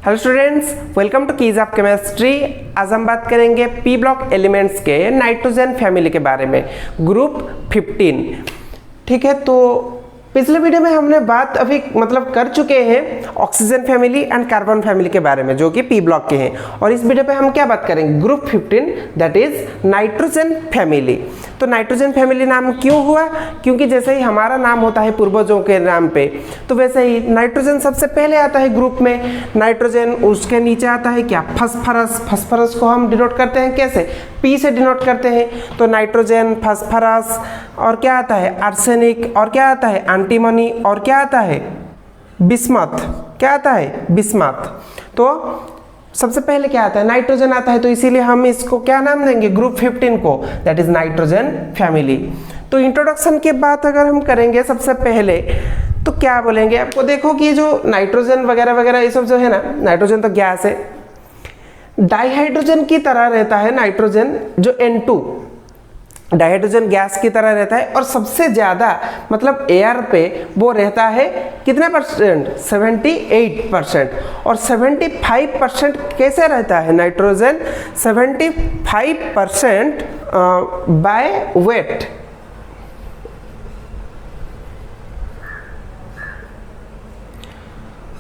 Hello students, welcome two keys of chemistry. आज हम बात करेंगे पी ब्लॉक एलिमेंट्स के नाइट्रोजन फैमिली के बारे में, ग्रुप 15। ठीक है, तो पिछले वीडियो में हमने बात अभी कर चुके हैं oxygen family and carbon family के बारे में, जो कि पी ब्लॉक के हैं। और इस वीडियो पे हम क्या बात करेंगे, group 15 that is nitrogen family. तो नाइट्रोजन फैमिली नाम क्यों हुआ? क्योंकि जैसे ही हमारा नाम होता है पूर्वजों के नाम पे, तो वैसे ही नाइट्रोजन सबसे पहले आता है ग्रुप में। नाइट्रोजन, उसके नीचे आता है क्या, फास्फोरस। फास्फोरस को हम डिनोट करते हैं कैसे, पी से डिनोट करते हैं। तो नाइट्रोजन, फास्फोरस, और क्या आता है आर्सेनिक, और क्या आता है एंटीमनी, और क्या आता है बिस्मथ। क्या आता है बिस्मथ। तो सबसे पहले क्या आता है, नाइट्रोजन आता है। तो इसीलिए हम इसको क्या नाम देंगे, ग्रुप 15 को, दैट इज नाइट्रोजन फैमिली। तो इंट्रोडक्शन के बाद अगर हम करेंगे सबसे पहले, तो क्या बोलेंगे आपको, देखो कि जो नाइट्रोजन वगैरह वगैरह ये सब जो है ना, नाइट्रोजन तो गैस है, डाइहाइड्रोजन की तरह रहता है नाइट्रोजन। जो N2 डाइहाइड्रोजन गैस की तरह रहता है, और सबसे ज्यादा एयर पे वो रहता है कितना परसेंट, 78%। और 75% कैसे रहता है nitrogen, 75% by weight.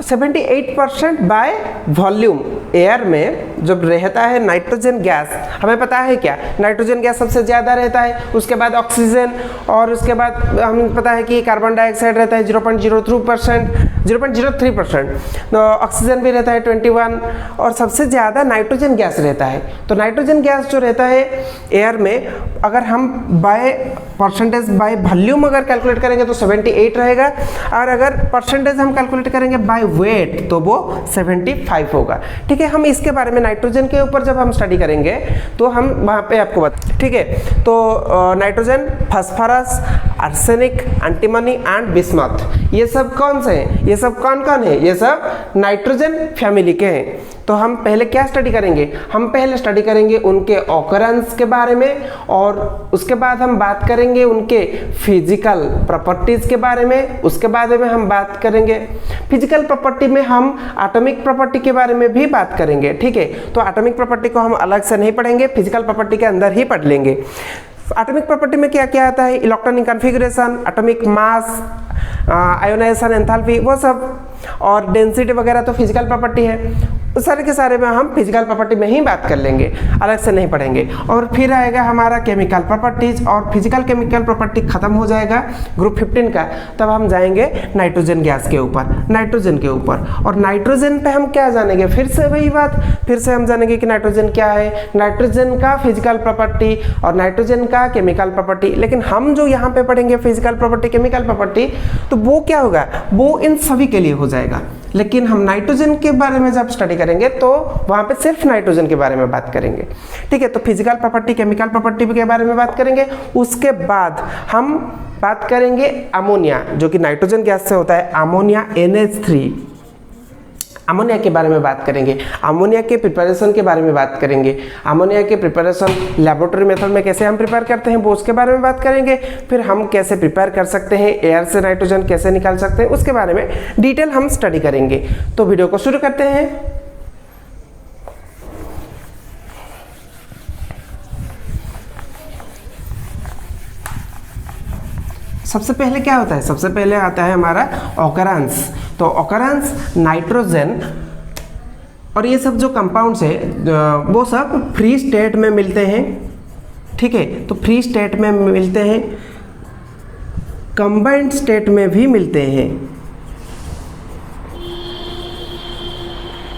78% by volume. Air में जब रहता है नाइट्रोजन गैस, हमें पता है क्या, नाइट्रोजन गैस सबसे ज़्यादा रहता है, उसके बाद ऑक्सीजन, और उसके बाद हमें पता है कि कार्बन डाइऑक्साइड रहता है 0.03%। तो ऑक्सीजन भी रहता है 21, और सबसे ज़्यादा नाइट्रोजन गैस रहता है। तो नाइट्रोजन गैस जो रहता है एयर में, अगर हम बाय परसेंटेज बाय वॉल्यूम अगर कैलकुलेट करेंगे तो 78 रहेगा, और अगर परसेंटेज हम कैलकुलेट करेंगे बाय वेट तो वो 75 होगा। ठीक है, हम इसके बारे में नाइट्रोजन के ऊपर जब हम स्टडी करेंगे तो हम वहाँ पे आपको बता, ठीक है। तो nitrogen, phosphorus, arsenic, antimony and bismuth, ये सब कौन से हैं, ये सब कौन कौन है, ये सब नाइट्रोजन फैमिली के हैं। तो हम पहले क्या स्टडी करेंगे, हम पहले स्टडी करेंगे उनके ऑकरेंस के बारे में, और उसके बाद हम बात करेंगे उनके फिजिकल प्रॉपर्टीज के बारे में। उसके बाद में हम बात करेंगे फिजिकल प्रॉपर्टी में, हम एटॉमिक प्रॉपर्टी के बारे में भी बात करेंगे। ठीक है, तो एटॉमिक प्रॉपर्टी को हम अलग से नहीं पढ़ेंगे, फिजिकल प्रॉपर्टी के अंदर ही पढ़ लेंगे। एटॉमिक प्रॉपर्टी में क्या क्या आता है, electronic configuration, atomic mass, ionisation, enthalpy, वो सब, और डेंसिटी वगैरह तो फिजिकल प्रॉपर्टी है। उस सारे के सारे में हम फिजिकल प्रॉपर्टी में ही बात कर लेंगे, अलग से नहीं पढ़ेंगे। और फिर आएगा हमारा केमिकल प्रॉपर्टीज, और फिजिकल केमिकल प्रॉपर्टी खत्म हो जाएगा ग्रुप 15 का, तब हम जाएंगे नाइट्रोजन गैस के ऊपर, नाइट्रोजन के ऊपर। और नाइट्रोजन पे हम क्या जानेंगे, फिर से वही बात, फिर से हम जानेंगे कि नाइट्रोजन क्या है, नाइट्रोजन का फिजिकल प्रॉपर्टी और नाइट्रोजन का केमिकल प्रॉपर्टी। लेकिन हम जो यहाँ पे पढ़ेंगे फिजिकल प्रॉपर्टी, केमिकल प्रॉपर्टी, तो वो क्या होगा, वो इन सभी के लिए हो जाएगा। लेकिन हम नाइट्रोजन के बारे में जब स्टडी करेंगे तो वहां पे सिर्फ नाइट्रोजन के बारे में बात करेंगे। ठीक है, तो फिजिकल प्रॉपर्टी, केमिकल प्रॉपर्टी के बारे में बात करेंगे। उसके बाद हम बात करेंगे अमोनिया, जो कि नाइट्रोजन गैस से होता है, अमोनिया NH3, अमोनिया के बारे में बात करेंगे। अमोनिया के प्रिपरेशन के बारे में बात करेंगे। अमोनिया के प्रिपरेशन लेबोरेटरी मेथड में कैसे हम प्रिपेयर करते हैं वो उसके बारे में बात करेंगे। फिर हम कैसे प्रिपेयर कर सकते हैं, एयर से नाइट्रोजन कैसे निकाल सकते हैं, उसके बारे में डिटेल हम स्टडी करेंगे। तो वीडियो को शुरू करते हैं। सबसे पहले क्या होता है, सबसे पहले आता है हमारा ऑकरेंस। तो ऑकरेंस, नाइट्रोजन और ये सब जो कंपाउंड्स है वो सब फ्री स्टेट में मिलते हैं। ठीक है, तो फ्री स्टेट में मिलते हैं, कंबाइंड स्टेट में भी मिलते हैं,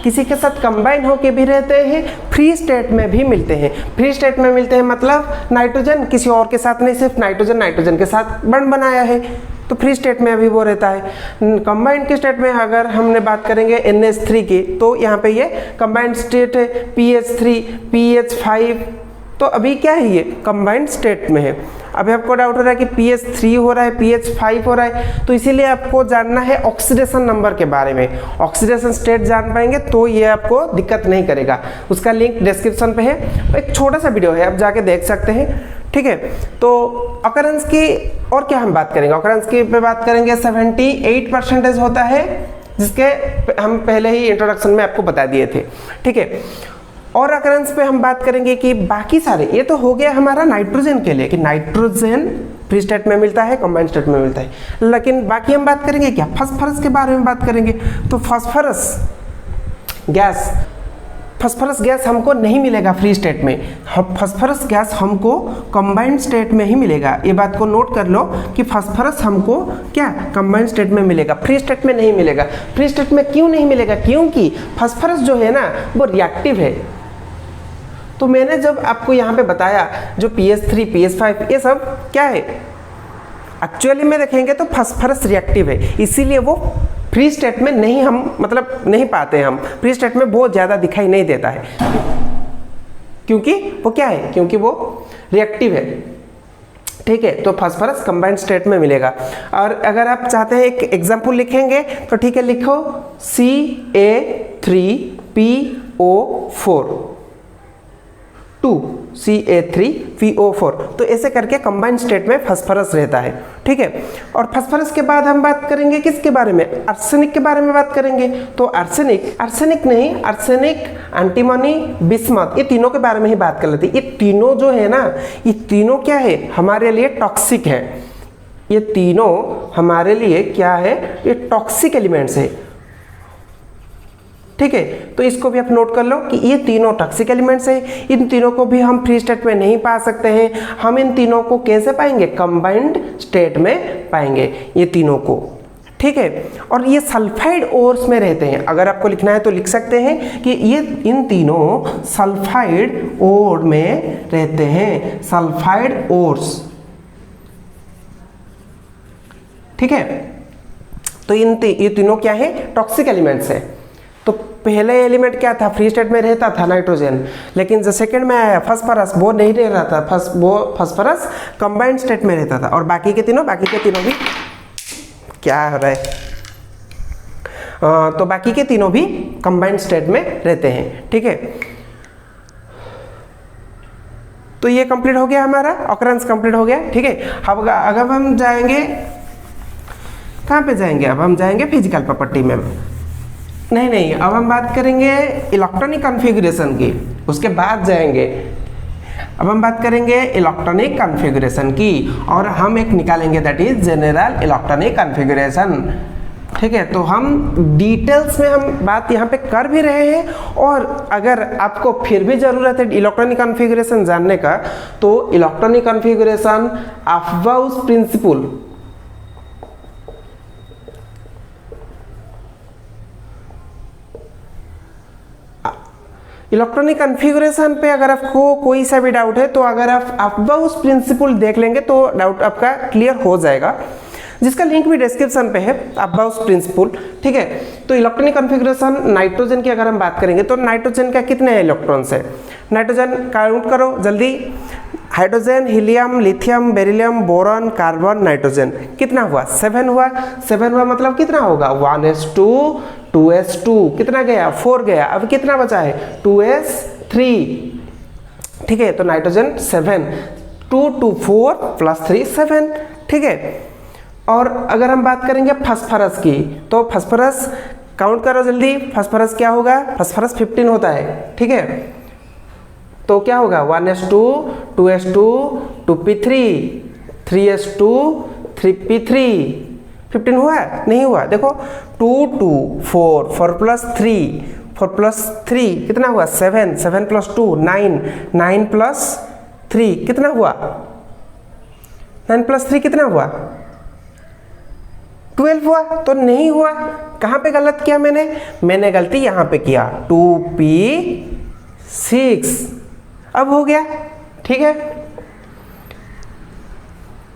किसी के साथ कंबाइन होके भी रहते हैं, फ्री स्टेट में भी मिलते हैं। फ्री स्टेट में मिलते हैं मतलब नाइट्रोजन किसी और के साथ नहीं, सिर्फ नाइट्रोजन नाइट्रोजन के साथ बॉन्ड बनाया है, तो फ्री स्टेट में अभी वो रहता है। कंबाइंड के स्टेट में अगर हमने बात करेंगे NH3 की, तो यहाँ पे ये कंबाइंड स्टेट है, PH3, PH5, तो अभी क्या है, ये कंबाइंड स्टेट में है। अभी आपको डाउट हो रहा है कि PH3 हो रहा है, PH5 हो रहा है, तो इसीलिए आपको जानना है ऑक्सीडेशन नंबर के बारे में। ऑक्सीडेशन स्टेट जान पाएंगे तो ये आपको दिक्कत नहीं करेगा। उसका लिंक डिस्क्रिप्शन पे है, एक छोटा सा वीडियो है, आप जाके देख सकते हैं। ठीक है, तो ऑकरेंस की और क्या हम बात करेंगे, ऑकरेंस की पे बात करेंगे। 78% होता है जिसके हम पहले ही इंट्रोडक्शन में आपको बता दिए थे, ठीक है। और अकरेंस पे हम बात करेंगे कि बाकी सारे, ये तो हो गया हमारा नाइट्रोजन के लिए कि नाइट्रोजन फ्री स्टेट में मिलता है, कंबाइंड स्टेट में मिलता है, लेकिन बाकी हम बात करेंगे क्या, फास्फोरस के बारे में बात करेंगे। तो फास्फोरस गैस हमको नहीं मिलेगा फ्री स्टेट में, फास्फोरस गैस हमको कंबाइंड स्टेट में ही मिलेगा। ये बात को नोट कर लो कि फास्फोरस हमको क्या कंबाइंड स्टेट में मिलेगा, फ्री स्टेट में नहीं मिलेगा। फ्री स्टेट में क्यों नहीं मिलेगा, क्योंकि फास्फोरस जो है ना वो रिएक्टिव है। तो मैंने जब आपको यहाँ पे बताया जो PS3 PS5 ये सब क्या है, एक्चुअली में देखेंगे तो फास्फोरस रिएक्टिव है, इसीलिए वो फ्री स्टेट में नहीं, हम मतलब नहीं पाते, हम फ्री स्टेट में बहुत ज़्यादा दिखाई नहीं देता है, क्योंकि वो क्या है, क्योंकि वो रिएक्टिव है, ठीक है। तो फास्फोरस कंबाइंड स्टेट में मिलेगा। और अगर आप चाहते हैं एक एग्जाम्पल लिखेंगे तो ठीक है, लिखो Ca3PO4 Ca3PO4, तो ऐसे करके कंबाइंड स्टेट में फास्फोरस रहता है, ठीक है। और फास्फोरस के बाद हम बात करेंगे किसके बारे में, आर्सेनिक के बारे में बात करेंगे। तो आर्सेनिक, एंटीमनी, बिस्मथ, ये तीनों के बारे में ही बात कर लेते हैं। ये तीनों जो है ना, ये तीनों क्या है, हमारे लिए टॉक्सिक है। ये तीनों हमारे लिए क्या है, ये टॉक्सिक एलिमेंट्स है, ठीक है। तो इसको भी आप नोट कर लो कि ये तीनों टॉक्सिक एलिमेंट्स हैं। इन तीनों को भी हम फ्री स्टेट में नहीं पा सकते हैं। हम इन तीनों को कैसे पाएंगे, कंबाइंड स्टेट में पाएंगे ये तीनों को, ठीक है। और ये सल्फाइड ओर्स में रहते हैं। अगर आपको लिखना है तो लिख सकते हैं कि ये इन तीनों सल्फाइड ओर में रहते हैं, सल्फाइड ओर्स, ठीक है। तो ये तीनों क्या है, टॉक्सिक एलिमेंट्स है। तो पहले एलिमेंट क्या था, फ्री स्टेट में रहता था नाइट्रोजन, लेकिन जो सेकंड में आया फास्फोरस, वो नहीं रह रहा था, वो फास्फोरस कंबाइंड स्टेट में रहता था। और बाकी के तीनों भी क्या हो रहा है, तो बाकी के तीनों भी कंबाइंड स्टेट में रहते हैं, ठीक है। तो ये कंप्लीट हो गया, हमारा ऑकरेंस कंप्लीट हो गया, ठीक है। अब अगर हम जाएंगे, कहाँ पे जाएंगे, अब हम जाएंगे फिजिकल प्रॉपर्टी में, नहीं, अब हम बात करेंगे इलेक्ट्रॉनिक कॉन्फ़िगरेशन की, उसके बाद जाएंगे। अब हम बात करेंगे इलेक्ट्रॉनिक कॉन्फ़िगरेशन की, और हम एक निकालेंगे, that is general electronic configuration, ठीक है। तो हम डिटेल्स में हम बात यहाँ पे कर भी रहे हैं, और अगर आपको फिर भी ज़रूरत है इलेक्ट्रॉनिक कॉन्फ़िगरेशन जानने का, तो electronic configuration Aufbau principle, electronic configuration पे अगर आपको कोई सा भी डाउट है, तो अगर आप अफबाउस प्रिंसिपल देख लेंगे तो डाउट आपका क्लियर हो जाएगा, जिसका लिंक भी डिस्क्रिप्शन पे है, अफबाउस प्रिंसिपल, ठीक है। तो इलेक्ट्रॉनिक कॉन्फ़िगरेशन नाइट्रोजन की अगर हम बात करेंगे तो नाइट्रोजन का कितने इलेक्ट्रॉन्स है, नाइट्रोजन काउंट करो जल्दी, hydrogen, helium, lithium, beryllium, boron, carbon, nitrogen, कितना हुआ, 7 हुआ। 7 हुआ मतलब कितना होगा, 1s2 2s2, कितना गया, 4 गया। अब कितना बचा है, 2s3, ठीक है। तो नाइट्रोजन 7, 2 2 4 प्लस 3 7, ठीक है। और अगर हम बात करेंगे फास्फोरस की, तो फास्फोरस काउंट करो जल्दी, फास्फोरस क्या होगा, फास्फोरस 15 होता है, ठीक है। तो क्या होगा, 1s2 2s2 2p3 3s2 3p3, 15 हुआ, नहीं हुआ, देखो 2 2 4 4 प्लस 3 4 प्लस 3 कितना हुआ, 7 7 प्लस 2 9 9 प्लस 3 कितना हुआ, 9 प्लस 3 कितना हुआ, 12 हुआ। तो नहीं हुआ, कहाँ पे गलत किया मैंने गलती यहाँ पे किया, 2p6, अब हो गया, ठीक है।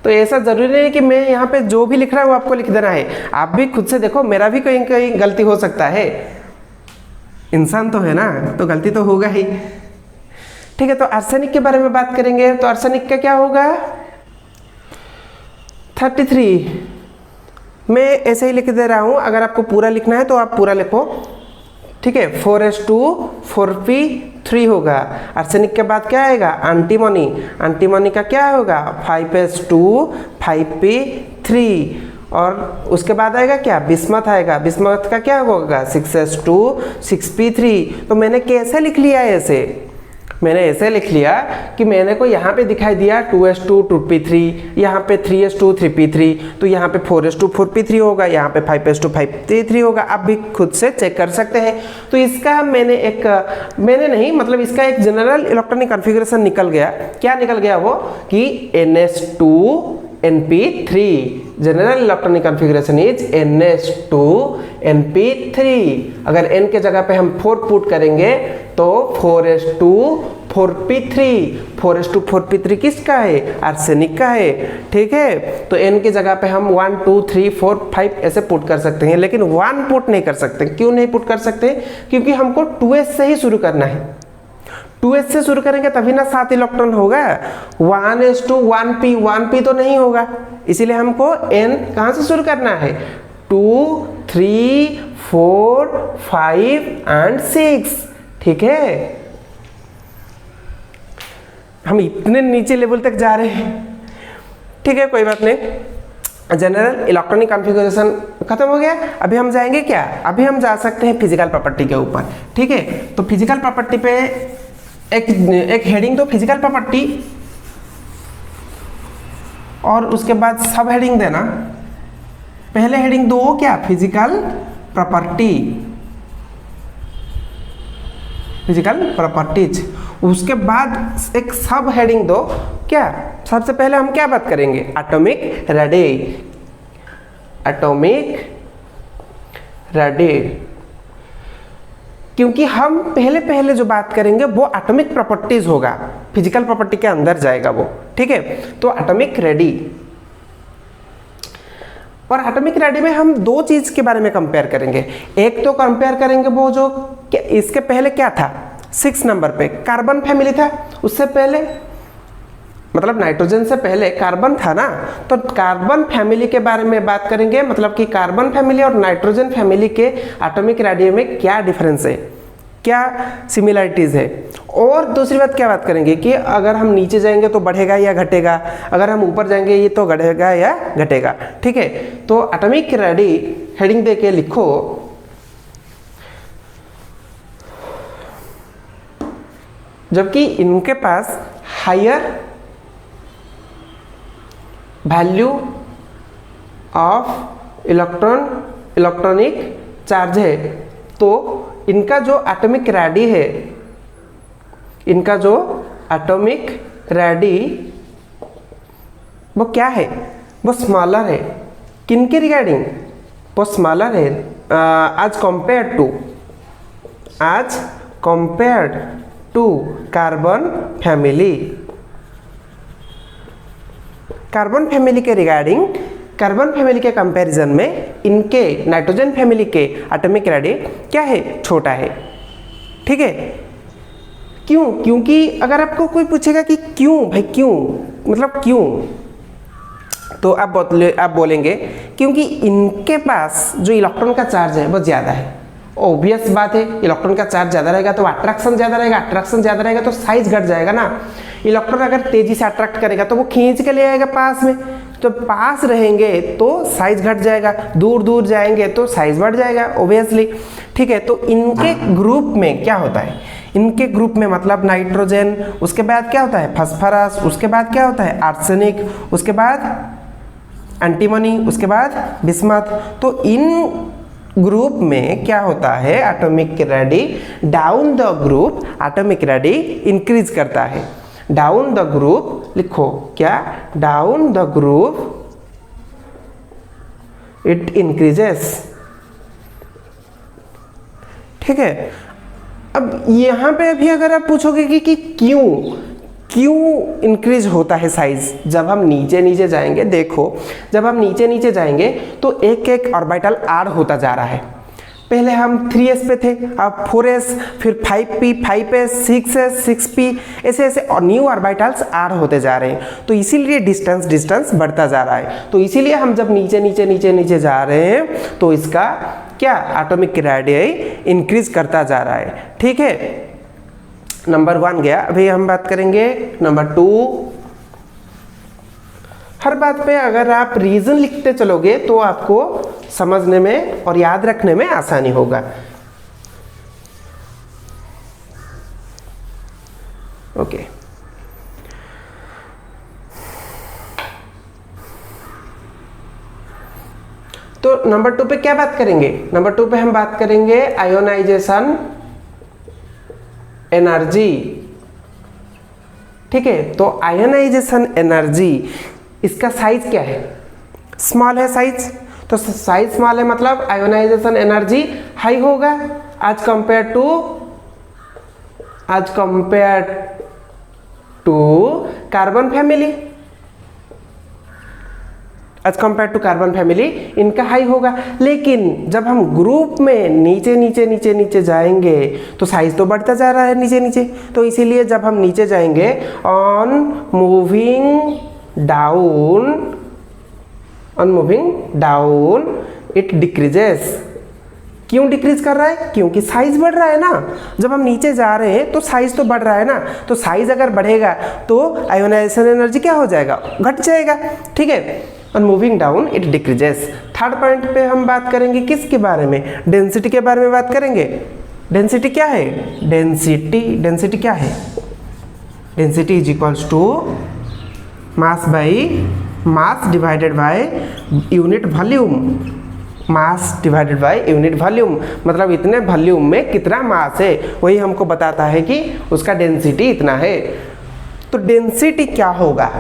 तो ऐसा जरूरी नहीं है कि मैं यहाँ पे जो भी लिख रहा हूँ आपको लिख देना है, आप भी खुद से देखो, मेरा भी कहीं कहीं गलती हो सकता है, इंसान तो है ना, तो गलती तो होगा ही, ठीक है। तो आर्सेनिक के बारे में बात करेंगे, तो आर्सेनिक का क्या होगा, 33, मैं ऐसे ही लिख दे रहा हूँ, अगर आपको पूरा लिखना है तो आप पूरा लिखो, ठीक है। 4s2 4p3 होगा। आर्सेनिक के बाद क्या आएगा, एंटीमनी, एंटीमनी का क्या होगा, 5s2 5p3, और उसके बाद आएगा क्या, बिस्मथ आएगा। बिस्मथ का क्या होगा, 6s2 6p3। तो मैंने कैसे लिख लिया है ऐसे, मैंने ऐसे लिख लिया कि मैंने को यहाँ पे दिखाई दिया 2s2 2p3, यहाँ पे 3s2 3p3, तो यहाँ पे 4s2 4p3 होगा, यहाँ पे 5s2 5p3 होगा। आप भी खुद से चेक कर सकते हैं। तो इसका मैंने नहीं मतलब इसका एक जनरल इलेक्ट्रॉनिक कॉन्फ़िगरेशन निकल गया। क्या निकल गया वो कि ns2 np3, general electronic configuration is ns2 np3। अगर n के जगह पे हम 4 पुट करेंगे तो 4s2 4p3, 4s2 4p3 किसका है, आर्सेनिक का है, ठीक है। तो n की जगह पे हम 1 2 3 4 5 ऐसे पुट कर सकते हैं, लेकिन 1 पुट नहीं कर सकते। क्यों नहीं पुट कर सकते, क्योंकि हमको 2s से ही शुरू करना है। 2s से शुरू करेंगे तभी ना 7 इलेक्ट्रॉन होगा। 1s2 1p तो नहीं होगा, इसीलिए हमको n कहाँ से शुरू करना है, 2 3 4 5 एंड 6, ठीक है। हम इतने नीचे लेवल तक जा रहे हैं, ठीक है, कोई बात नहीं। जनरल इलेक्ट्रॉनिक कॉन्फ़िगरेशन खत्म हो गया। अभी हम जाएंगे क्या, अभी हम जा सकते हैं फिजिकल प्रॉपर्टी के ऊपर, ठीक है। तो फिजिकल प्रॉपर्टी पे एक हेडिंग दो फिजिकल प्रॉपर्टी, और उसके बाद सब हेडिंग देना। पहले हेडिंग दो क्या, फिजिकल प्रॉपर्टी, फिजिकल प्रॉपर्टीज। उसके बाद एक सब हेडिंग दो क्या, सबसे पहले हम क्या बात करेंगे, एटॉमिक रेडी, एटॉमिक रेडी। क्योंकि हम पहले जो बात करेंगे वो एटॉमिक प्रॉपर्टीज होगा, फिजिकल प्रॉपर्टी के अंदर जाएगा वो, ठीक है। तो एटॉमिक रेडी, और एटॉमिक रेडी में हम दो चीज के बारे में कंपेयर करेंगे। एक तो कंपेयर करेंगे वो जो इसके पहले क्या था, 6 नंबर पे कार्बन फैमिली था, उससे पहले मतलब नाइट्रोजन से पहले कार्बन था ना, तो कार्बन फैमिली के बारे में बात करेंगे, मतलब कि कार्बन फैमिली और नाइट्रोजन फैमिली के एटॉमिक रेडियस में क्या डिफरेंस है, क्या सिमिलरिटीज है। और दूसरी बात क्या बात करेंगे कि अगर हम नीचे जाएंगे तो बढ़ेगा या घटेगा, अगर हम ऊपर जाएंगे ये तो बढ़ेगा या घटेगा, ठीक है। तो एटॉमिक रेडी हेडिंग दे के लिखो, जबकि इनके पास higher value of electronic charge है, तो इनका जो एटॉमिक रेडी है, इनका जो एटॉमिक रेडी वो क्या है, वो स्मॉलर है। किन के रिगार्डिंग, वो स्मॉलर है as compared to carbon family. Carbon family के रिगार्डिंग, कार्बन फैमिली के कंपैरिजन में इनके नाइट्रोजन फैमिली के एटॉमिक रेडी क्या है, छोटा है, ठीक है। क्यों, क्योंकि अगर आपको कोई पूछेगा कि क्यों भाई, क्यों मतलब क्यों, तो आप बोलेंगे क्योंकि इनके पास जो इलेक्ट्रॉन का चार्ज है वो ज़्यादा है। ऑब्वियस बात है, इलेक्ट्रॉन का चार्ज ज़्यादा रहेगा तो अट्रैक्शन ज़्यादा रहेगा, अट्रैक्शन ज़्यादा रहेगा तो साइज घट जाएगा ना। इलेक्ट्रॉन अगर तेजी से अट्रैक्ट करेगा तो वो खींच के ले आएगा पास में, तो पास रहेंगे तो साइज घट जाएगा, दूर दूर जाएंगे तो साइज बढ़ जाएगा ऑब्वियसली, ठीक है। तो इनके ग्रुप में क्या होता है, इनके ग्रुप में मतलब नाइट्रोजन, उसके बाद क्या होता है फास्फोरस, उसके बाद क्या होता है आर्सेनिक, उसके बाद एंटीमनी, उसके बाद बिस्मथ। तो इन ग्रुप में क्या होता है, atomic ready down the group atomic ready increase करता है। डाउन द ग्रुप लिखो क्या, down the group it increases, ठीक है। अब यहां पे अभी अगर आप पूछोगे कि क्यों इंक्रीज होता है साइज, जब हम नीचे जाएंगे, देखो जब हम नीचे जाएंगे तो एक एक ऑर्बिटल ऐड होता जा रहा है। पहले हम 3s पे थे, अब 4s, फिर 5p, 5s, 6s, 6p, ऐसे और न्यू ऑर्बिटल्स ऐड होते जा रहे हैं। तो इसीलिए डिस्टेंस बढ़ता जा रहा है। तो इसीलिए हम जब नीचे जा रहे हैं तो इसका क्या एटॉमिक रेडियस इंक्रीज करता जा रहा है, ठीक है। नंबर 1 गया। अभी हम बात करेंगे नंबर 2, हर बात पे अगर आप रीज़न लिखते चलोगे तो आपको समझने में और याद रखने में आसानी होगा। ओके, तो नंबर 2 पे क्या बात करेंगे? नंबर 2 पे हम बात करेंगे आयोनाइजेशन एनर्जी। ठीक है, तो आयोनाइजेशन एनर्जी, इसका साइज क्या है? स्मॉल है साइज, तो साइज स्मॉल है मतलब आयोनाइजेशन एनर्जी हाई होगा as compare to carbon family. As compare to carbon family इनका हाई होगा। लेकिन जब हम ग्रुप में नीचे नीचे नीचे नीचे जाएंगे तो साइज तो बढ़ता जा रहा है नीचे नीचे, तो इसीलिए जब हम नीचे जाएंगे on moving down it decreases. क्यों डिक्रीज कर रहा है? क्योंकि साइज बढ़ रहा है ना। जब हम नीचे जा रहे हैं तो साइज तो बढ़ रहा है ना, तो साइज अगर बढ़ेगा तो आयोनाइजेशन एनर्जी क्या हो जाएगा? घट जाएगा। ठीक है, और moving down it decreases. Third point पे हम बात करेंगे किसके बारे में? डेंसिटी के बारे में बात करेंगे। डेंसिटी क्या है? डेंसिटी क्या है? Density is equals to mass divided by unit volume. Mass divided by unit volume मतलब इतने वॉल्यूम में कितना मास है, वही हमको बताता है कि उसका डेंसिटी इतना है। तो डेंसिटी क्या होगा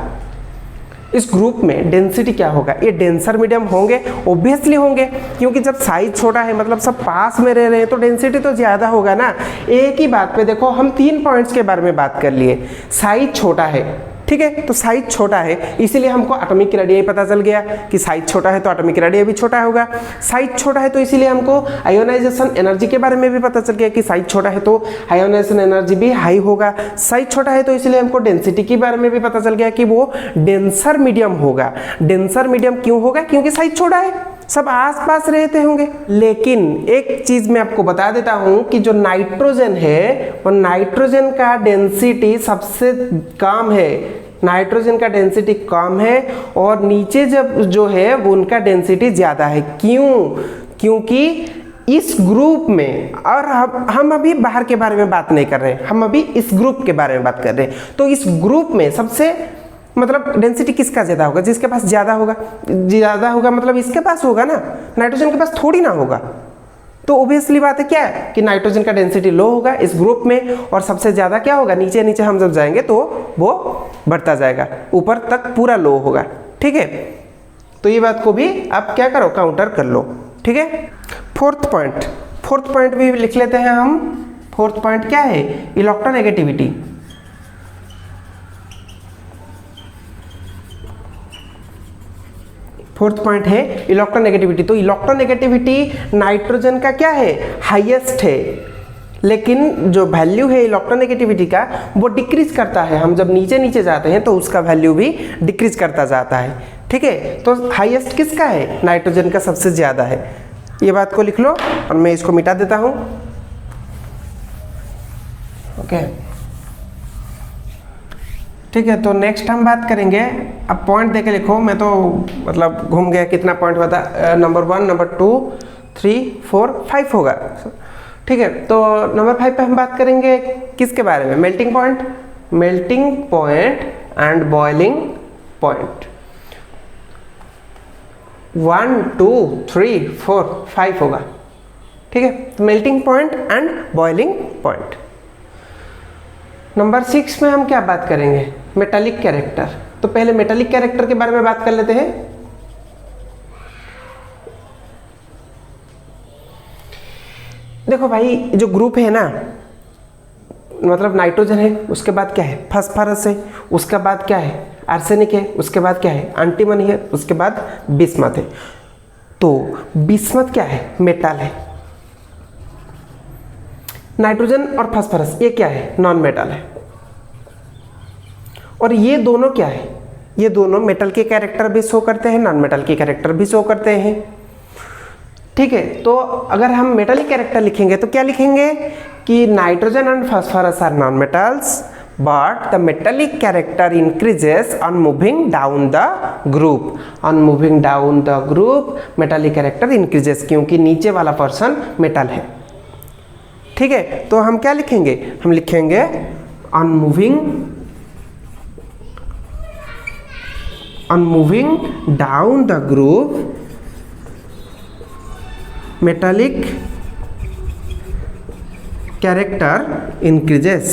इस ग्रुप में? डेंसिटी क्या होगा? ये डेंसर मीडियम होंगे, ऑब्वियसली होंगे, क्योंकि जब साइज छोटा है मतलब सब पास में रह रहे हैं तो डेंसिटी तो ज़्यादा होगा ना। एक ही बात पे देखो हम 3 पॉइंट्स के बारे में बात कर लिए। साइज छोटा है, ठीक है, तो साइज छोटा है इसीलिए हमको एटॉमिक रेडियस पता चल गया कि साइज छोटा है तो एटॉमिक रेडियस भी छोटा होगा। साइज छोटा है तो इसीलिए हमको आयोनाइजेशन एनर्जी के बारे में भी पता चल गया कि साइज छोटा है तो आयोनाइजेशन एनर्जी भी हाई होगा। साइज छोटा है तो इसलिए हमको डेंसिटी के बारे में भी पता चल गया कि वो डेंसर मीडियम होगा। डेंसर मीडियम क्यों होगा? क्योंकि साइज छोटा है, सब आसपास रहते होंगे। लेकिन एक चीज मैं आपको बता देता हूं कि जो नाइट्रोजन है वो नाइट्रोजन का डेंसिटी सबसे कम है। नाइट्रोजन का डेंसिटी कम है और नीचे जब जो है वो उनका डेंसिटी ज्यादा है। क्यों? क्योंकि इस ग्रुप में, और हम अभी बाहर के बारे में बात नहीं कर रहे हैं, हम अभी इस ग्रुप के बारे में बात कर रहे हैं। तो इस ग्रुप में सबसे मतलब डेंसिटी किसका ज्यादा होगा? जिसके पास ज्यादा होगा मतलब इसके पास होगा ना, नाइट्रोजन के पास थोड़ी ना होगा। तो ऑब्वियसली बात है क्या है कि नाइट्रोजन का डेंसिटी लो होगा इस ग्रुप में, और सबसे ज्यादा क्या होगा? नीचे नीचे हम जब जाएंगे तो वो बढ़ता जाएगा, ऊपर तक पूरा लो होगा। ठीक है, तो ये बात को भी आप क्या करो? काउंटर कर लो। ठीक है, फोर्थ पॉइंट भी लिख लेते हैं हम। फोर्थ पॉइंट क्या है? इलेक्ट्रोनेगेटिविटी। फोर्थ पॉइंट है इलेक्ट्रोनेगेटिविटी। तो इलेक्ट्रोनेगेटिविटी नाइट्रोजन का क्या है? हाईएस्ट है, लेकिन जो वैल्यू है इलेक्ट्रोनेगेटिविटी का वो डिक्रीज करता है। हम जब नीचे नीचे जाते हैं तो उसका वैल्यू भी डिक्रीज करता जाता है। ठीक है, तो हाईएस्ट किसका है? नाइट्रोजन का सबसे ज्यादा है। ये बात को लिख लो और मैं इसको मिटा देता हूं। ओके, ठीक है, तो नेक्स्ट हम बात करेंगे। अब पॉइंट देके लिखो, मैं तो मतलब घूम गया कितना पॉइंट बता। नंबर 1, नंबर 2, 3, 4, 5 होगा। ठीक है, तो नंबर 5 पे हम बात करेंगे किसके बारे में? Melting point and boiling point. 1, 2, 3, 4, 5 होगा। ठीक है, तो melting point and boiling point. Number 6 में हम क्या बात करेंगे? Metallic character. तो पहले मेटालिक कैरेक्टर के बारे में बात कर लेते हैं। देखो भाई, जो ग्रुप है ना, मतलब नाइट्रोजन है, उसके बाद क्या है? फास्फोरस है, उसके बाद क्या है? आर्सेनिक है, उसके बाद क्या है? एंटीमनी है, उसके बाद बिस्मथ है। तो बिस्मथ क्या है? मेटल है। नाइट्रोजन और फास्फोरस ये क्या है? नॉन मेटल है। और ये दोनों क्या है? ये दोनों मेटल के कैरेक्टर भी शो करते हैं, नॉन मेटल के कैरेक्टर भी शो करते हैं। ठीक है, तो अगर हम मेटलिक कैरेक्टर लिखेंगे तो क्या लिखेंगे कि nitrogen and phosphorus are non metals but the metallic character increases on moving down the group. On moving down the group metallic character increases, क्योंकि नीचे वाला पर्सन मेटल है। ठीक है, तो हम क्या लिखेंगे, हम लिखेंगे on moving down the group metallic character increases।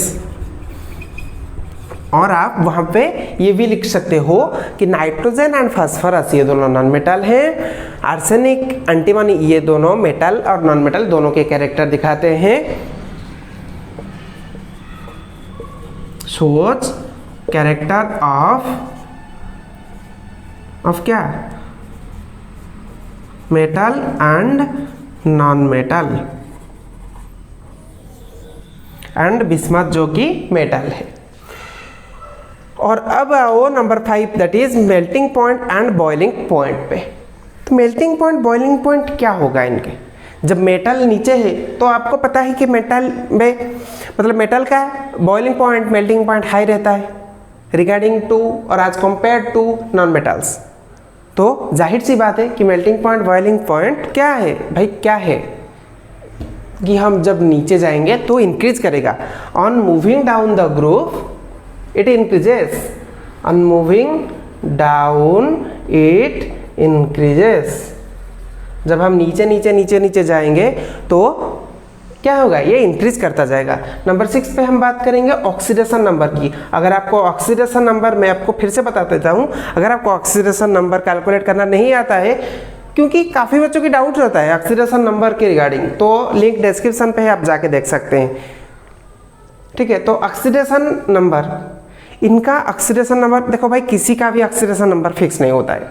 और आप वहाँ पे ये भी लिख सकते हो कि नाइट्रोजन एंड फास्फोरस ये दोनों नॉन मेटल हैं, आर्सेनिक एंटीमनी ये दोनों मेटल और नॉन मेटल दोनों के कैरेक्टर दिखाते हैं। शोज कैरेक्टर ऑफ क्या, metal and non metal, and bismuth जो कि मेटल है। और अब आओ number 5 that is melting point and boiling point पे। तो मेल्टिंग पॉइंट बॉइलिंग पॉइंट क्या होगा इनके, जब मेटल नीचे है तो आपको पता है कि मेटल में मतलब मेटल का boiling point melting point high रहता है रिगार्डिंग टू और as compare to non metals. तो जाहिर सी बात है कि मेल्टिंग पॉइंट बॉइलिंग पॉइंट क्या है भाई, क्या है कि हम जब नीचे जाएंगे तो इंक्रीज करेगा। On moving down the group it increases, on moving down it increases। जब हम नीचे नीचे नीचे नीचे जाएंगे तो क्या होगा, ये इंक्रीज करता जाएगा। नंबर 6 पे हम बात करेंगे ऑक्सीडेशन नंबर की। अगर आपको ऑक्सीडेशन नंबर, मैं आपको फिर से बता देता हूँ, अगर आपको ऑक्सीडेशन नंबर कैलकुलेट करना नहीं आता है, क्योंकि काफ़ी बच्चों की डाउट रहता है ऑक्सीडेशन नंबर के रिगार्डिंग, तो लिंक डिस्क्रिप्शन पे है, आप जाके देख सकते हैं। ठीक है, तो ऑक्सीडेशन नंबर, इनका ऑक्सीडेशन नंबर देखो भाई, किसी का भी ऑक्सीडेशन नंबर फिक्स नहीं होता है,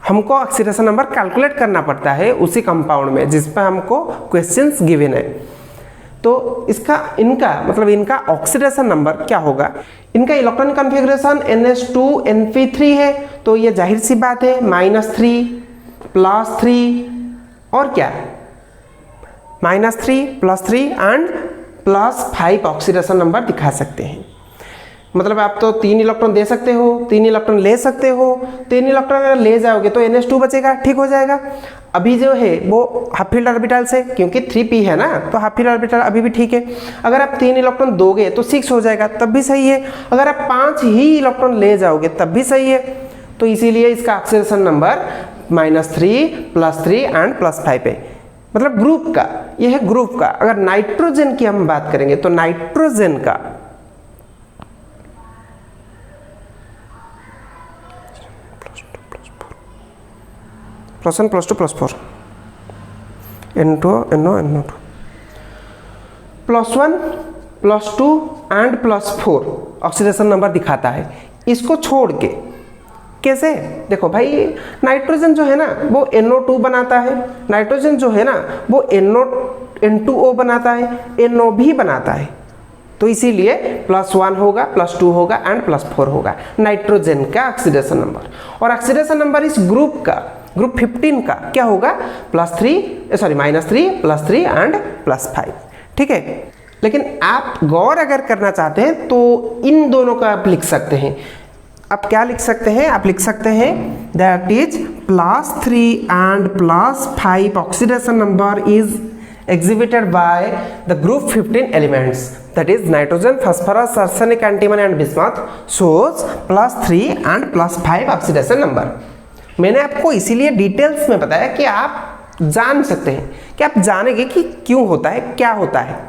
हमको ऑक्सीडेशन नंबर कैलकुलेट करना पड़ता है उसी कंपाउंड में जिस पर हमको क्वेश्चंस गिवन है। तो इनका ऑक्सीडेशन नंबर क्या होगा, इनका इलेक्ट्रॉनिक कॉन्फ़िगरेशन NH2NP3 है, तो ये जाहिर सी बात है -3 +3 और क्या, -3 +3 एंड +5 ऑक्सीडेशन नंबर दिखा सकते हैं। मतलब आप तो 3 इलेक्ट्रॉन दे सकते हो, 3 इलेक्ट्रॉन ले सकते हो, 3 इलेक्ट्रॉन अगर ले जाओगे तो NH2 बचेगा, ठीक हो जाएगा। अभी जो है वो हाफ फील्ड ऑर्बिटल से, क्योंकि 3p है ना, तो हाफ फील्ड ऑर्बिटल अभी भी ठीक है। अगर आप 3 इलेक्ट्रॉन दोगे तो 6 हो जाएगा, तब भी सही है। अगर आप 5 ही इलेक्ट्रॉन ले जाओगे तब भी सही है। तो इसीलिए इसका ऑक्सीडेशन नंबर -3 +3 एंड +5 है, मतलब ग्रुप का, यह है ग्रुप का। अगर नाइट्रोजन की हम बात करेंगे तो नाइट्रोजन का +1 +2 +4 N2 NO NO2 +1 +2 and +4 oxidation number दिखाता है। इसको छोड़ के कैसे, देखो भाई नाइट्रोजन जो है ना वो NO2 बनाता है, नाइट्रोजन जो है ना वो N2O बनाता है, NO भी बनाता है। तो इसीलिए +1 होगा, +2 होगा एंड +4 होगा नाइट्रोजन का ऑक्सीडेशन नंबर। और ऑक्सीडेशन नंबर इस ग्रुप का, ग्रुप 15 का क्या होगा, -3 +3 एंड +5। ठीक है, लेकिन आप गौर अगर करना चाहते हैं तो इन दोनों का आप लिख सकते हैं। आप क्या लिख सकते हैं, आप लिख सकते हैं that is +3 and +5 oxidation number is exhibited by the group 15 elements, that is nitrogen, phosphorus, arsenic, antimony and bismuth shows +3 and +5 oxidation number। मैंने आपको इसीलिए डिटेल्स में बताया कि आप जान सकते हैं, कि आप जानेंगे कि क्यों होता है, क्या होता है।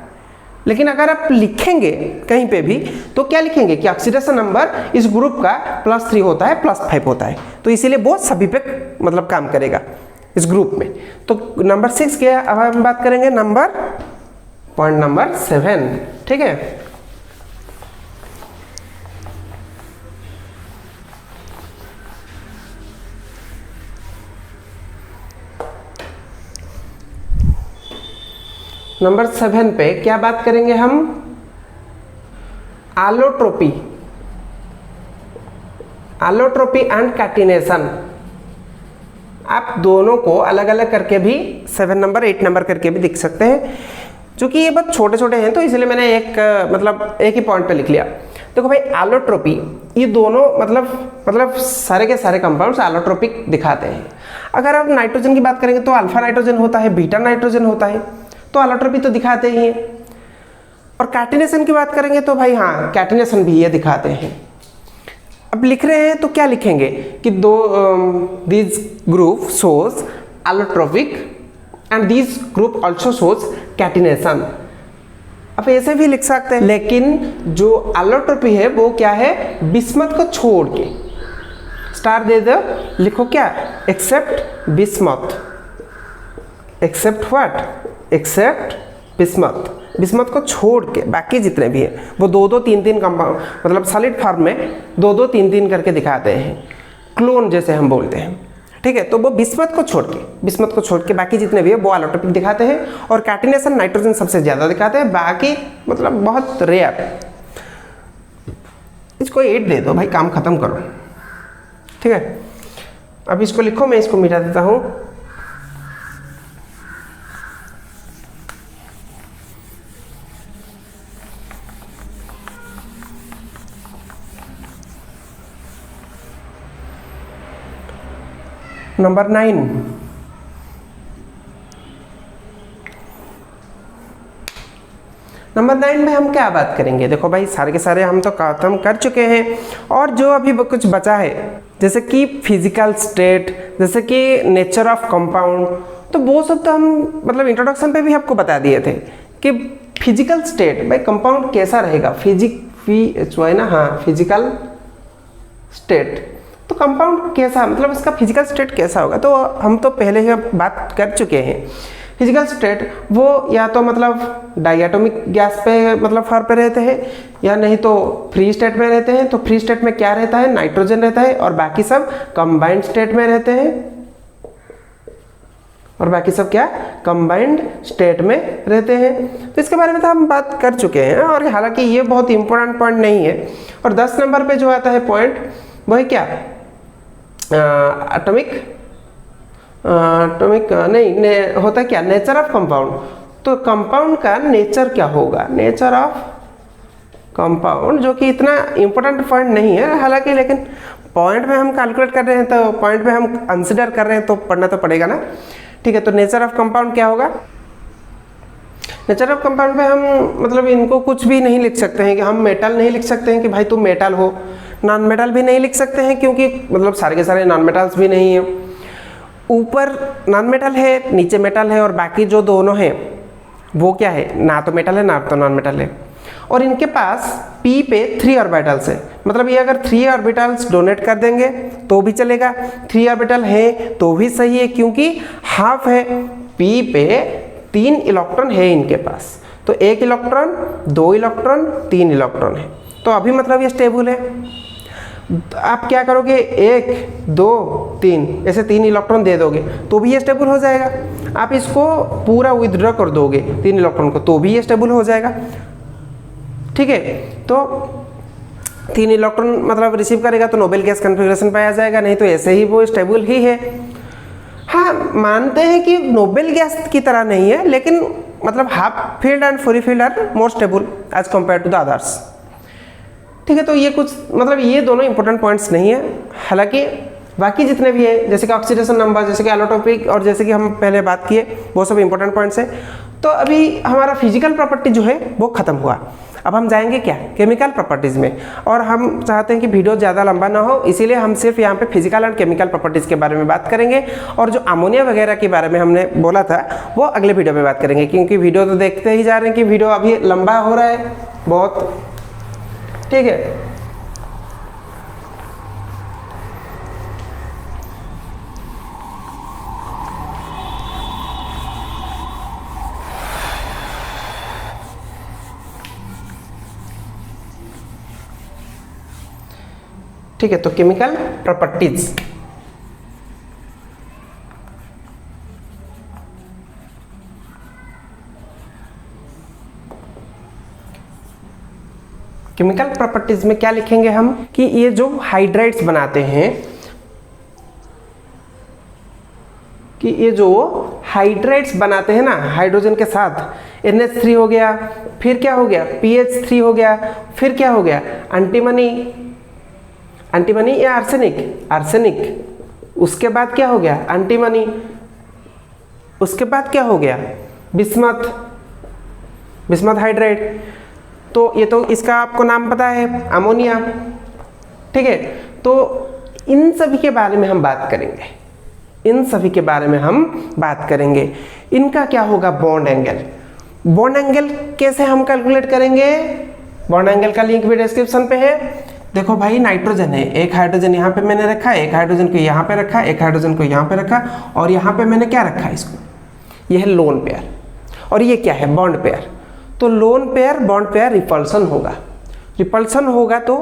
लेकिन अगर आप लिखेंगे कहीं पे भी तो क्या लिखेंगे कि ऑक्सीडेशन नंबर इस ग्रुप का +3 होता है, +5 होता है, तो इसीलिए वो सभी पे मतलब काम करेगा इस ग्रुप में। तो नंबर 6 क्या है, अब हम बात करेंगे पॉइंट नंबर 7। ठीक है, नंबर 7 पे क्या बात करेंगे हम, आलोट्रोपी एंड कैटिनेशन। आप दोनों को अलग अलग करके भी 7 नंबर 8 नंबर करके भी दिख सकते हैं, क्योंकि ये बहुत छोटे छोटे हैं तो इसलिए मैंने एक ही पॉइंट पे लिख लिया। देखो भाई एलोट्रोपी, ये दोनों मतलब सारे के सारे कंपाउंड्स एलोट्रोपिक दिखाते हैं। अगर आप नाइट्रोजन की बात करेंगे तो अल्फा नाइट्रोजन होता है, बीटा नाइट्रोजन होता है, तो एलोट्रोपी तो दिखाते ही हैं। और कैटिनेशन की बात करेंगे तो भाई हाँ, कैटिनेशन भी ये दिखाते हैं। अब लिख रहे हैं तो क्या लिखेंगे कि this group shows allotropic and this group also shows catenation. अब ऐसे भी लिख सकते हैं, लेकिन जो एलोट्रोपी है वो क्या है, बिस्मथ को छोड़ के, स्टार दे दो, लिखो क्या, except bismuth, except what, except bismuth, bismuth को छोड़ के बाकी जितने भी हैं वो 2-2, 3-3 कंपाउंड मतलब सॉलिड फॉर्म में 2-2, 3-3 करके दिखाते हैं, क्लोन जैसे हम बोलते हैं, ठीक है। तो वो बिस्मथ को छोड़ के बाकी जितने भी है वो एलोट्रोपिक दिखाते हैं। और कैटिनेशन नाइट्रोजन सबसे ज़्यादा दिखाते हैं, बाकी मतलब बहुत रेयर। इसको 8 दे दो भाई, काम खत्म करो, ठीक है। अब इसको लिखो, मैं इसको मिटा देता हूँ। नंबर 9, नंबर 9 में हम क्या बात करेंगे। देखो भाई सारे के सारे हम तो खत्म कर चुके हैं, और जो अभी कुछ बचा है जैसे कि फिजिकल स्टेट, जैसे कि नेचर ऑफ कंपाउंड, तो वो सब तो हम मतलब इंट्रोडक्शन पे भी आपको बता दिए थे कि फिजिकल स्टेट भाई कंपाउंड कैसा रहेगा, जो है ना, हाँ फिजिकल स्टेट, तो कंपाउंड कैसा मतलब इसका फिजिकल स्टेट कैसा होगा, तो हम तो पहले ही बात कर चुके हैं। फिजिकल स्टेट वो या तो मतलब डायटोमिक गैस पे मतलब फॉर्म पे रहते हैं, या नहीं तो फ्री स्टेट में रहते हैं। तो फ्री स्टेट में क्या रहता है, नाइट्रोजन रहता है, और बाकी सब कंबाइंड स्टेट में रहते हैं, और बाकी सब क्या, कंबाइंड स्टेट में रहते हैं। तो इसके बारे में तो हम बात कर चुके हैं, और हालांकि ये बहुत इंपॉर्टेंट पॉइंट नहीं है। और 10 नंबर पे जो आता है पॉइंट वो है क्या, एटॉमिक नहीं होता क्या, नेचर ऑफ कंपाउंड। तो कंपाउंड का नेचर क्या होगा, नेचर ऑफ कंपाउंड, जो कि इतना इंपॉर्टेंट पॉइंट नहीं है हालांकि, लेकिन पॉइंट में हम कैलकुलेट कर रहे हैं तो पॉइंट में हम कंसिडर कर रहे हैं तो पढ़ना तो पड़ेगा ना, ठीक है। तो नेचर ऑफ कंपाउंड क्या होगा, नेचर ऑफ कंपाउंड पे हम मतलब इनको कुछ भी नहीं लिख सकते हैं कि हम मेटल नहीं लिख सकते हैं कि भाई तुम मेटल हो, नॉन मेटल भी नहीं लिख सकते हैं क्योंकि मतलब सारे के सारे नॉन मेटल्स भी नहीं है, ऊपर नॉन मेटल है, नीचे मेटल है, और बाकी जो दोनों हैं वो क्या है, ना तो मेटल है ना तो नॉन मेटल है। और इनके पास p पे 3 ऑर्बिटल्स है, मतलब ये अगर 3 ऑर्बिटल्स डोनेट कर देंगे तो भी चलेगा, 3 ऑर्बिटल है तो भी सही है क्योंकि हाफ है, p पे 3 इलेक्ट्रॉन है इनके पास, तो 1 इलेक्ट्रॉन, 2 इलेक्ट्रॉन, 3 इलेक्ट्रॉन है, तो अभी मतलब ये स्टेबल है। आप क्या करोगे, 1 2 3 ऐसे 3 इलेक्ट्रॉन दे दोगे तो भी ये स्टेबल हो जाएगा। आप इसको पूरा विथड्रॉ कर दोगे 3 इलेक्ट्रॉन को तो भी ये स्टेबल हो जाएगा, ठीक है। तो 3 इलेक्ट्रॉन मतलब रिसीव करेगा तो नोबेल गैस कॉन्फ़िगरेशन पाया जाएगा, नहीं तो ऐसे ही वो स्टेबल ही है। हाँ मानते हैं कि नोबेल गैस की तरह नहीं है, लेकिन मतलब half field and free field are more stable as compare to the others, ठीक है। तो ये कुछ मतलब ये दोनों इंपॉर्टेंट पॉइंट्स नहीं है, हालांकि बाकी जितने भी हैं जैसे कि ऑक्सीडेशन नंबर, जैसे कि एलोट्रोपिक, और जैसे कि हम पहले बात किए वो सब इंपॉर्टेंट पॉइंट्स हैं। तो अभी हमारा फिजिकल प्रॉपर्टी जो है वो खत्म हुआ, अब हम जाएंगे क्या, केमिकल प्रॉपर्टीज़ में। और हम चाहते हैं कि वीडियो ज़्यादा लंबा ना हो, इसीलिए हम सिर्फ यहाँ पे फिजिकल एंड केमिकल प्रॉपर्टीज़ के बारे में बात करेंगे, और जो अमोनिया वगैरह के बारे में हमने बोला था वो अगले वीडियो में बात करेंगे, क्योंकि वीडियो तो देखते ही जा रहे हैं कि वीडियो अभी लंबा हो रहा है बहुत, ठीक है। ठीक है, तो केमिकल प्रॉपर्टीज, केमिकल प्रॉपर्टीज में क्या लिखेंगे हम कि ये जो हाइड्राइड्स बनाते हैं, कि ये जो हाइड्राइड्स बनाते हैं ना हाइड्रोजन के साथ, NH3 हो गया, फिर क्या हो गया, PH3 हो गया, फिर क्या हो गया, एंटीमनी, एंटीमनी या आर्सेनिक, आर्सेनिक, उसके बाद क्या हो गया, एंटीमनी, उसके बाद क्या हो गया, बिस्मथ, बिस्मथ हाइड्राइड। तो ये तो इसका आपको नाम पता है, अमोनिया। ठीक है, तो इन सभी के बारे में हम बात करेंगे, इन सभी के बारे में हम बात करेंगे। इनका क्या होगा, बॉन्ड एंगल। बॉन्ड एंगल कैसे हम कैलकुलेट करेंगे, बॉन्ड एंगल का लिंक भी डिस्क्रिप्शन पे है। देखो भाई, नाइट्रोजन है, एक हाइड्रोजन यहाँ पे मैंने रखा, एक हाइड्रोजन को यहाँ पे रखा, एक हाइड्रोजन को यहाँ पे रखा, और यहाँ पे मैंने क्या रखा इसको, ये है लोन पेयर, और ये क्या है, बॉन्ड पेयर। तो lone pair bond pair repulsion होगा, रिपल्सन होगा तो,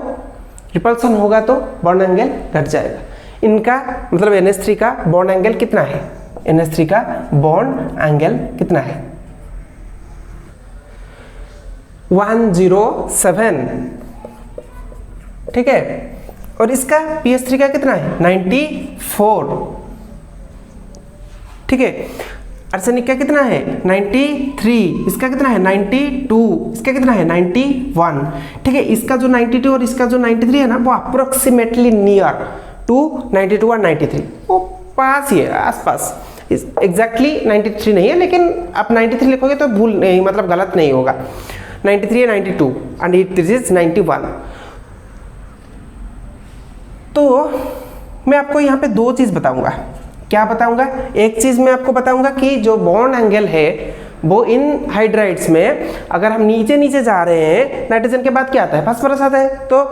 रिपल्सन होगा तो बॉन्ड एंगल घट जाएगा। इनका मतलब NH3 का बॉन्ड एंगल कितना है, NH3 का बॉन्ड एंगल कितना है, 107। ठीक है, और इसका PH3 का कितना है, 94। ठीक है, आर्सेनिक का कितना है, 93, इसका कितना है, 92, इसका कितना है, 91। ठीक है, इसका जो 92 और इसका जो 93 है ना, वो अप्रोक्सीमेटली नियर टू 92 और 93, वो पास ही है, आसपास। एग्जैक्टली 93 नहीं है, लेकिन आप 93 लिखोगे तो भूल नहीं, मतलब गलत नहीं होगा। 93 है, 92 एंड इट इज 91। तो मैं आपको यहाँ पे दो चीज़ बताऊंगा। क्या बताऊंगा, एक चीज़ मैं आपको बताऊंगा कि जो बॉन्ड एंगल है वो इन हाइड्राइड्स में, अगर हम नीचे नीचे जा रहे हैं, नाइट्रोजन के बाद क्या आता है, फास्फोरस आता है, तो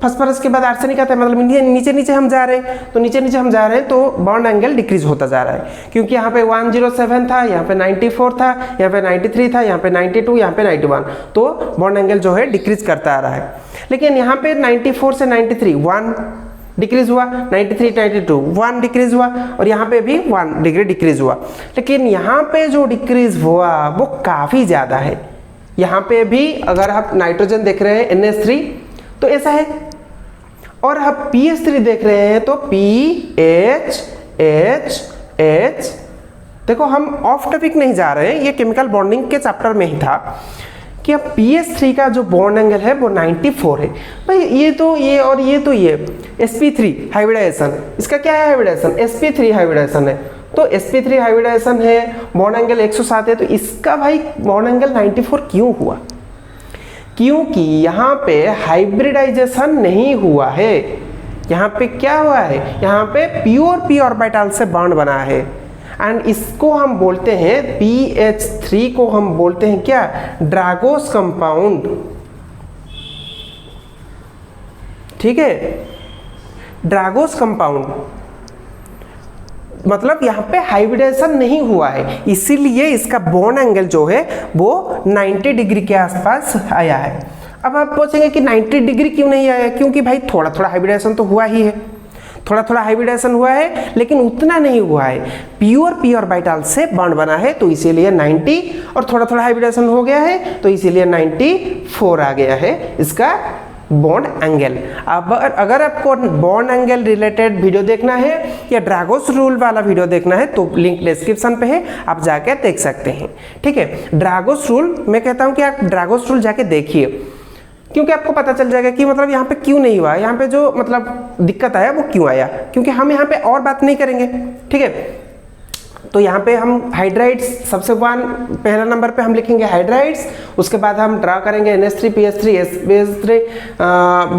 फास्फोरस के बाद आर्सेनिक आता है, मतलब नीचे नीचे हम जा रहे हैं, तो नीचे नीचे हम जा रहे हैं तो बॉन्ड एंगल डिक्रीज होता जा रहा है। क्योंकि यहाँ पे 107 था, यहाँ पे 94 था, यहाँ पे 93 था, यहाँ पे 92, यहाँ पे 91, तो बॉन्ड एंगल जो है डिक्रीज करता आ रहा है। लेकिन यहाँ पे 94 से 93 1 डिक्रीज हुआ, 93 92 1 डिक्रीज हुआ, और यहाँ पे भी 1 डिग्री डिक्रीज हुआ। लेकिन यहाँ पे जो डिक्रीज हुआ वो काफ़ी ज़्यादा है। यहाँ पे भी अगर आप नाइट्रोजन देख रहे हैं NH3 तो ऐसा है, और आप PH3 देख रहे हैं तो PH H। देखो, हम ऑफ टॉपिक नहीं जा रहे हैं, ये केमिकल बॉन्डिंग के चैप्टर में ही था कि अब PH3 का जो बॉन्ड एंगल है वो 94 है। भाई ये तो ये और ये तो ये sp3 हाइब्रिडाइजेशन, इसका क्या है हाइब्रिडाइजेशन, sp3 हाइब्रिडाइजेशन है, तो sp3 हाइब्रिडाइजेशन है, बॉन्ड एंगल 107 है, तो इसका भाई बॉन्ड एंगल 94 क्यों हुआ, क्योंकि यहाँ पे हाइब्रिडाइजेशन नहीं हुआ है। यहाँ पे क्या हुआ है, यहाँ पे प्योर p ऑर्बिटल से बॉन्ड बना है, एंड इसको हम बोलते हैं PH3 को हम बोलते हैं क्या, ड्रैगोस कंपाउंड। ठीक है, ड्रैगोस कंपाउंड मतलब यहाँ पे हाइब्रिडेशन नहीं हुआ है, इसीलिए इसका बॉन्ड एंगल जो है वो 90 डिग्री के आसपास आया है। अब आप पूछेंगे कि 90 डिग्री क्यों नहीं आया, क्योंकि भाई थोड़ा थोड़ा हाइब्रिडेशन तो हुआ ही है, थोड़ा थोड़ा हाइब्रिडेशन हुआ है, लेकिन उतना नहीं हुआ है। प्योर p ऑर्बिटल से बॉन्ड बना है तो इसीलिए 90, और थोड़ा थोड़ा हाइब्रिडेशन हो गया है तो इसीलिए 94 आ गया है इसका बॉन्ड एंगल। अब अगर आपको बॉन्ड एंगल रिलेटेड वीडियो देखना है या ड्रैगोस रूल वाला वीडियो देखना है तो लिंक डिस्क्रिप्शन पे है, आप जाके देख सकते हैं। ठीक है, ड्रैगोस रूल मैं कहता हूँ कि आप ड्रैगोस रूल जाके देखिए, क्योंकि आपको पता चल जाएगा कि मतलब यहाँ पे क्यों नहीं हुआ, यहाँ पे जो मतलब दिक्कत आया वो क्यों आया, क्योंकि हम यहाँ पे और बात नहीं करेंगे। ठीक है, तो यहाँ पे हम हाइड्राइड्स सबसे पहला नंबर पे हम लिखेंगे हाइड्राइड्स, उसके बाद हम ड्रा करेंगे NH3 PH3 SPH3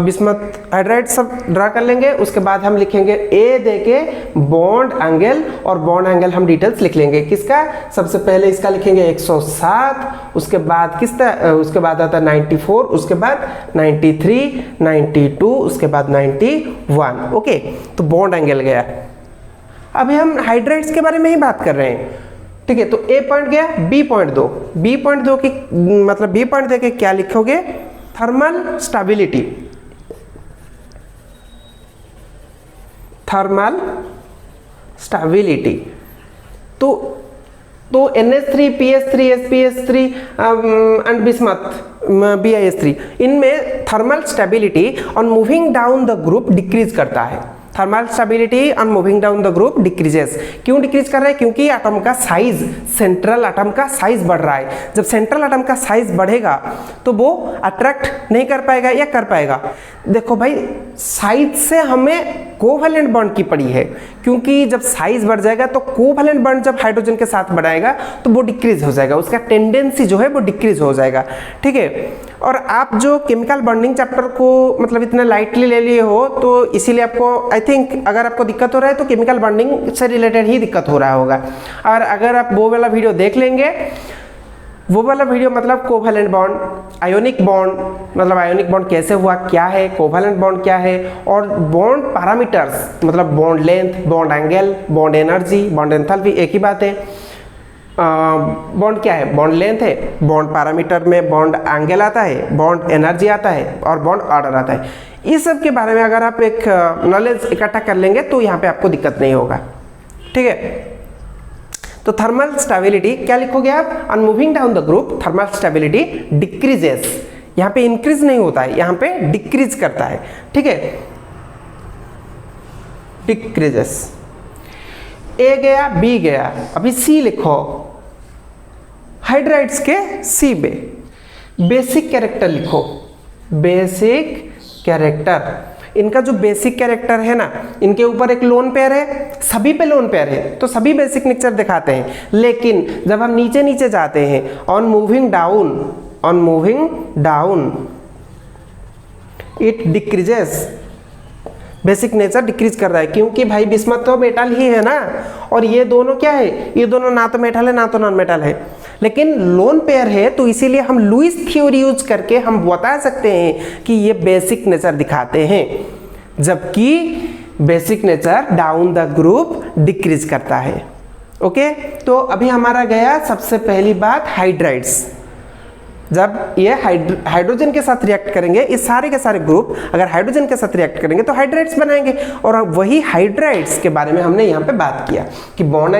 bismuth hydride सब ड्रा कर लेंगे। उसके बाद हम लिखेंगे A देके बॉन्ड एंगल, और बॉन्ड एंगल हम डिटेल्स लिख लेंगे किसका, सबसे पहले इसका लिखेंगे 107, उसके बाद उसके बाद आता है 94, उसके बाद 93 92, उसके बाद 91। ओके, तो बॉन्ड एंगल गया। अभी हम हाइड्राइड्स के बारे में ही बात कर रहे हैं। ठीक है, तो A पॉइंट गया, B पॉइंट दो, B पॉइंट दो की मतलब B पॉइंट देके क्या लिखोगे, थर्मल स्टेबिलिटी, थर्मल स्टेबिलिटी। तो NH3 PH3 SPH3 and bismuth BIS3 इनमें thermal stability on moving down the group decrease करता है। Thermal stability on moving down the group decreases. क्यों डिक्रीज कर रहा है? क्योंकि एटम का साइज, सेंट्रल एटम का साइज बढ़ रहा है। जब सेंट्रल एटम का साइज बढ़ेगा तो वो अट्रैक्ट नहीं कर पाएगा या कर पाएगा? देखो भाई, साइज से हमें कोवैलेंट बॉन्ड की पड़ी है, क्योंकि जब साइज बढ़ जाएगा तो कोवैलेंट बॉन्ड जब हाइड्रोजन के साथ बढ़ाएगा तो वो डिक्रीज हो जाएगा, उसका टेंडेंसी जो है वो डिक्रीज हो जाएगा। ठीक है, और आप जो केमिकल बॉन्डिंग चैप्टर को मतलब इतना लाइटली ले लिए हो, तो इसीलिए आपको आई थिंक अगर आपको दिक्कत हो रहा है तो केमिकल बॉन्डिंग से रिलेटेड ही दिक्कत हो रहा होगा। और अगर आप वो वाला वीडियो देख लेंगे, वो वाला वीडियो मतलब कोवैलेंट बॉन्ड, आयोनिक बॉन्ड, मतलब आयोनिक बॉन्ड कैसे हुआ, क्या है कोवैलेंट बॉन्ड, क्या है, और बॉन्ड पैरामीटर्स मतलब bond length, bond angle, bond energy, bond enthalpy, एक ही बात है। बॉन्ड क्या है? बॉन्ड लेंथ है, बॉन्ड पैरामीटर में बॉन्ड एंगल आता है, बॉन्ड एनर्जी आता है और बॉन्ड ऑर्डर आता है। इस सब के बारे में अगर आप एक नॉलेज इकट्ठा कर लेंगे तो यहाँ पे आपको दिक्कत नहीं होगा। ठीक है, तो थर्मल स्टेबिलिटी क्या लिखोगे आप? On moving down the group thermal stability decreases. यहाँ पे इंक्रीज नहीं होता है, यहाँ पे डिक्रीज करता है। ठीक है, डिक्रीजेस। ए गया, बी गया, अभी सी लिखो। हाइड्राइड्स के सी बे बेसिक कैरेक्टर लिखो। बेसिक कैरेक्टर, इनका जो बेसिक कैरेक्टर है ना, इनके ऊपर एक लोन पेयर है, सभी पे लोन पेयर है, तो सभी बेसिक नेचर दिखाते हैं। लेकिन जब हम नीचे नीचे जाते हैं, on moving down it decreases, basic nature decrease कर रहा है, क्योंकि भाई बिस्मथ तो मेटल ही है ना, और ये दोनों क्या है? ये दोनों ना तो मेटल है ना तो नॉन मेटल है, लेकिन लोन पेयर है, तो इसीलिए हम लुईस थ्योरी यूज करके हम बता सकते हैं कि ये बेसिक नेचर दिखाते हैं, जबकि basic nature down the group decrease करता है। ओके, तो अभी हमारा गया सबसे पहली बात हाइड्राइड्स। जब ये हाइड्रोजन के साथ रिएक्ट करेंगे, ये सारे के सारे ग्रुप अगर हाइड्रोजन के साथ रिएक्ट करेंगे तो हाइड्राइड्स बनाएंगे, और वही हाइड्राइड्स के बारे में हमने यहाँ पे बात किया कि बॉन्ड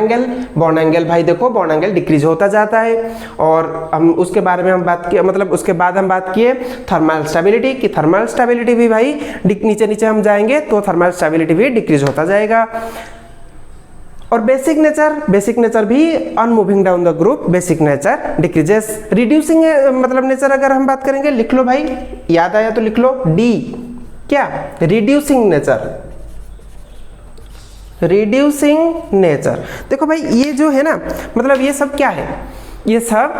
एंगल भाई देखो बॉन्ड एंगल डिक्रीज होता जाता है, और हम उसके बारे में हम बात किया, मतलब उसके बाद हम बात किए थर्मल स्टेबिलिटी की थर्मल स्टेबिलिटी भी भाई नीचे नीचे हम जाएंगे तो थर्मल स्टेबिलिटी भी डिक्रीज होता जाएगा। और बेसिक नेचर भी on moving down the group basic nature decreases. Reducing मतलब नेचर अगर हम बात करेंगे, लिख लो भाई, याद आया तो लिख लो डी, क्या? Reducing nature. देखो भाई ये जो है ना, मतलब ये सब क्या है? ये सब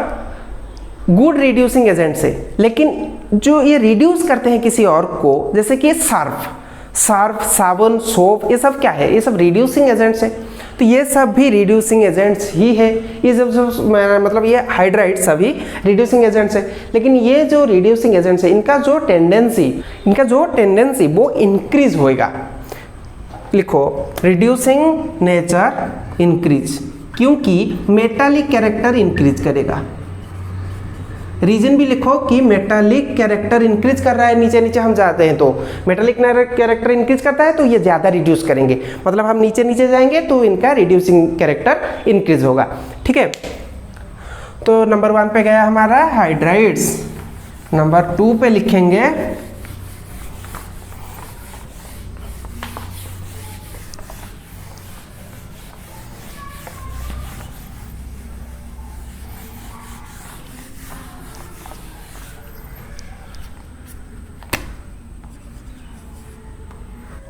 गुड रिड्यूसिंग एजेंट्स है, लेकिन जो ये रिड्यूस करते हैं किसी और को, जैसे कि सर्फ, साबुन, सोप, ये सब क्या है? ये सब रिड्यूसिंग एजेंट्स है। तो ये सब भी रिड्यूसिंग एजेंट्स ही है, ये सब मतलब ये हाइड्राइड सभी रिड्यूसिंग एजेंट्स है। लेकिन ये जो रिड्यूसिंग एजेंट्स है, इनका जो टेंडेंसी वो इंक्रीज होएगा। लिखो रिड्यूसिंग नेचर इंक्रीज, क्योंकि मेटालिक कैरेक्टर इंक्रीज करेगा। रीजन भी लिखो कि मेटालिक कैरेक्टर इंक्रीज कर रहा है, नीचे नीचे हम जाते हैं तो मेटालिक कैरेक्टर इंक्रीज करता है तो ये ज़्यादा रिड्यूस करेंगे, मतलब हम नीचे नीचे जाएंगे तो इनका रिड्यूसिंग कैरेक्टर इंक्रीज होगा। ठीक है, तो नंबर 1 पे गया हमारा हाइड्राइड्स। नंबर 2 पे लिखेंगे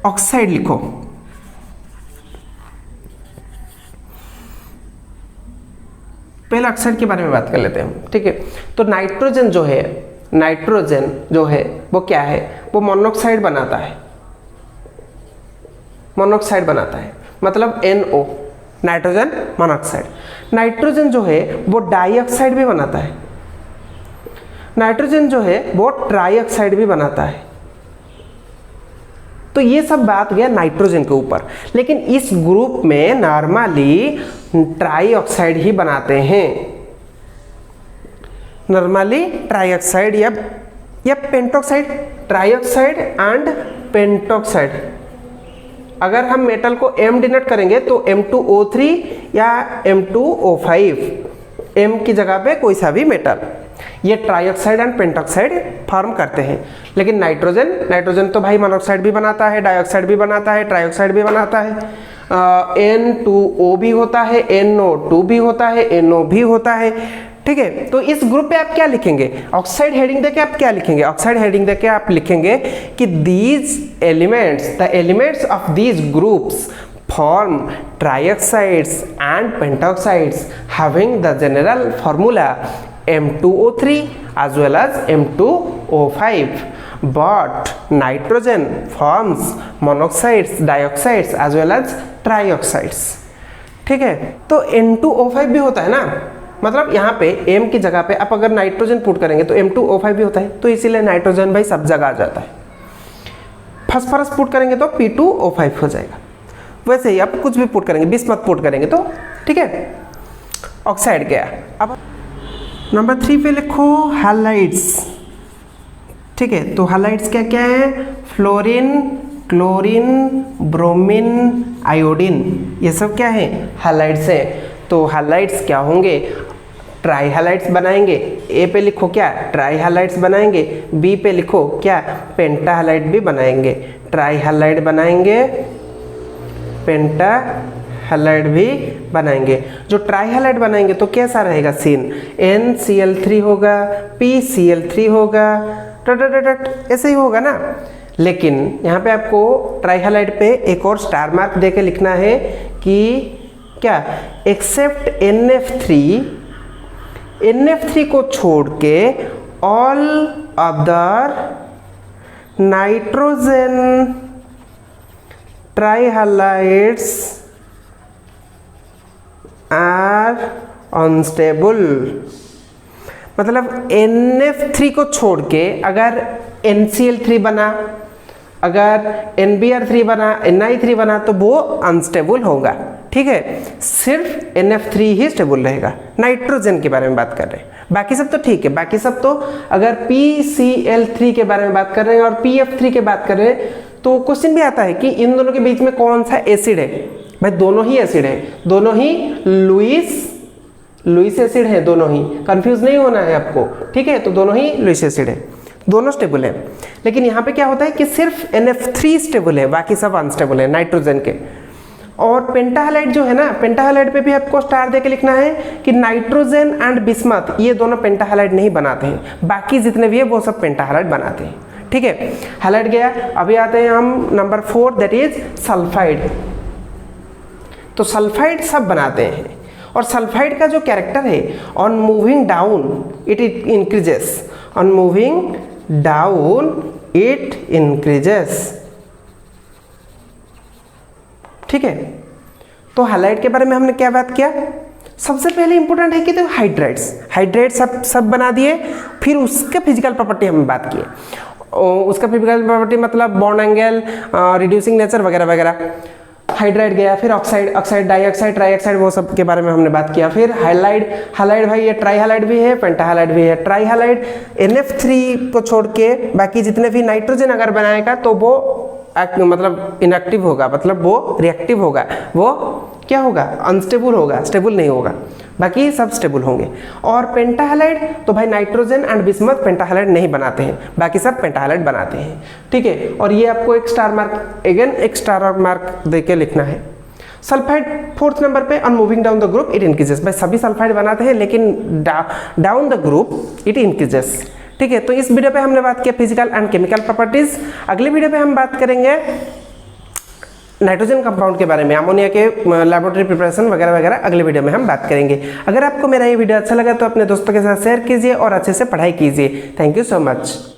ऑक्साइड। लिखो पहले ऑक्साइड के बारे में बात कर लेते हैं। ठीक है, तो नाइट्रोजन जो है वो क्या है? वो मोनोऑक्साइड बनाता है, मतलब NO, नाइट्रोजन मोनोऑक्साइड। नाइट्रोजन जो है वो डाइऑक्साइड भी बनाता है, नाइट्रोजन जो है वो ट्राइऑक्साइड भी बनाता है। तो ये सब बात गया नाइट्रोजन के ऊपर, लेकिन इस ग्रुप में नॉर्मली ट्राइऑक्साइड ही बनाते हैं, नॉर्मली ट्राइऑक्साइड या पेंटॉक्साइड, ट्राइऑक्साइड एंड पेंटॉक्साइड। अगर हम मेटल को M डिनोट करेंगे तो M2O3 या M2O5, M की जगह पे कोई सा भी मेटल, ये ट्राइऑक्साइड एंड पेंटॉक्साइड फॉर्म करते हैं। लेकिन नाइट्रोजन तो भाई मोनोक्साइड भी बनाता है, डाइऑक्साइड भी बनाता है, ट्राइऑक्साइड भी बनाता है, N2O भी होता है, NO2 भी होता है, NO भी होता है। ठीक है, तो इस ग्रुप पे आप क्या लिखेंगे, ऑक्साइड हेडिंग देके आप क्या लिखेंगे, ऑक्साइड हेडिंग देके आप लिखेंगे कि these elements, the elements of these groups form trioxides and pentoxides having the general formula M2O3 as well as M2O5, but nitrogen forms monoxides, dioxides as well as trioxides। ठीक है, तो N2O5 भी होता है ना, मतलब यहाँ पे M की जगह पे आप अगर नाइट्रोजन पुट करेंगे तो M2O5 भी होता है, तो इसीलिए नाइट्रोजन भाई सब जगह आ जाता है। फास्फोरस पुट करेंगे तो P2O5 हो जाएगा। वैसे ही आप कुछ भी पुट करेंगे, बिस्मथ पुट करेंगे तो ठीक है, ऑक्साइड गया। अब नंबर 3 पे लिखो हैलाइड्स। ठीक है, तो हैलाइड्स क्या क्या है, फ्लोरीन, क्लोरीन, ब्रोमीन, आयोडीन, ये सब क्या है, हैलाइड्स है। तो हैलाइड्स क्या होंगे, ट्राई हैलाइड्स बनाएंगे। ए पे लिखो क्या, ट्राई हैलाइड्स बनाएंगे। बी पे लिखो क्या, पेंटा हैलाइड भी बनाएंगे। ट्राई हैलाइड बनाएंगे, पेंटा हैलाइड भी बनाएंगे। जो ट्राई हैलाइड बनाएंगे तो कैसा रहेगा सीन, NCl3 होगा, PCl3 होगा, ऐसे ही होगा ना। लेकिन यहाँ पे आपको ट्राई हैलाइड पे एक और स्टार मार्क दे के लिखना है कि क्या, एक्सेप्ट NF3 को छोड़ के all other nitrogen trihalides are unstable. मतलब NF3 को छोड़ के अगर NCl3 बना, अगर NBr3 बना, Ni3 बना तो वो अनस्टेबल होगा। ठीक है, सिर्फ NF3 ही स्टेबल रहेगा। नाइट्रोजन के बारे में बात कर रहे हैं, बाकी सब तो ठीक है। बाकी सब तो अगर PCl3 के बारे में बात कर रहे हैं और PF3 के बात कर रहे हैं तो क्वेश्चन भी आता है कि इन दोनों के बीच में कौन सा एसिड है। भाई दोनों ही एसिड है, दोनों ही लुईस एसिड है, दोनों ही, कंफ्यूज नहीं होना है आपको। ठीक है, तो दोनों ही लुईस एसिड है, दोनों स्टेबल है। लेकिन यहाँ पे क्या होता है कि सिर्फ NF3 स्टेबल है, बाकी सब अनस्टेबल है नाइट्रोजन के। और पेंटाहैलाइड जो है ना, पेंटाहैलाइड पे भी आपको स्टार देके लिखना है कि नाइट्रोजन एंड बिस्मथ ये दोनों पेंटाहैलाइड नहीं बनाते हैं, बाकी जितने भी है वो सब पेंटाहैलाइड बनाते हैं। ठीक है, हैलाइड गया। अभी आते हैं हम नंबर 4, दैट इज सल्फाइड। तो सल्फाइड सब बनाते हैं, और सल्फाइड का जो कैरेक्टर है, on moving down it increases, on moving down it increases. ठीक है, तो हैलाइड के बारे में हमने क्या बात किया, सबसे पहले इंपॉर्टेंट है कि तो हाइड्रेट्स सब बना दिए। फिर उसके फिजिकल प्रॉपर्टी हमने बात की, उसका फिजिकल प्रॉपर्टी मतलब बॉन्ड एंगल, रिड्यूसिंग नेचर वगैरह वगैरह। हाइड्राइड गया, फिर ऑक्साइड, डाइऑक्साइड, ट्राइऑक्साइड, वो सब के बारे में हमने बात किया। फिर हैलाइड भाई ये ट्राई हैलाइड भी है, पेंटाहैलाइड भी है। ट्राई हैलाइड NF3 को छोड़ के बाकी जितने भी नाइट्रोजन अगर बनाएगा तो वो मतलब इनएक्टिव होगा, मतलब वो रिएक्टिव होगा, वो क्या होगा, अनस्टेबल होगा, स्टेबल नहीं होगा। बाकी सब स्टेबल होंगे। और पेंटाहैलाइड तो भाई नाइट्रोजन एंड बिस्मथ पेंटाहैलाइड नहीं बनाते हैं, बाकी सब पेंटाहैलाइड बनाते हैं। ठीक है, और ये आपको एक स्टार मार्क, अगेन एक स्टार मार्क देके लिखना है। सल्फाइड 4th नंबर पे, on moving down the group it increases. भाई सभी सल्फाइड बनाते हैं लेकिन down the group it increases. ठीक है, तो इस वीडियो पे हमने बात किया फिजिकल एंड केमिकल प्रॉपर्टीज। अगले वीडियो पे हम बात करेंगे नाइट्रोजन कंपाउंड के बारे में, अमोनिया के लैबोरेटरी प्रिपरेशन वगैरह वगैरह अगले वीडियो में हम बात करेंगे। अगर आपको मेरा ये वीडियो अच्छा लगा तो अपने दोस्तों के साथ शेयर कीजिए और अच्छे से पढ़ाई कीजिए। Thank you so much.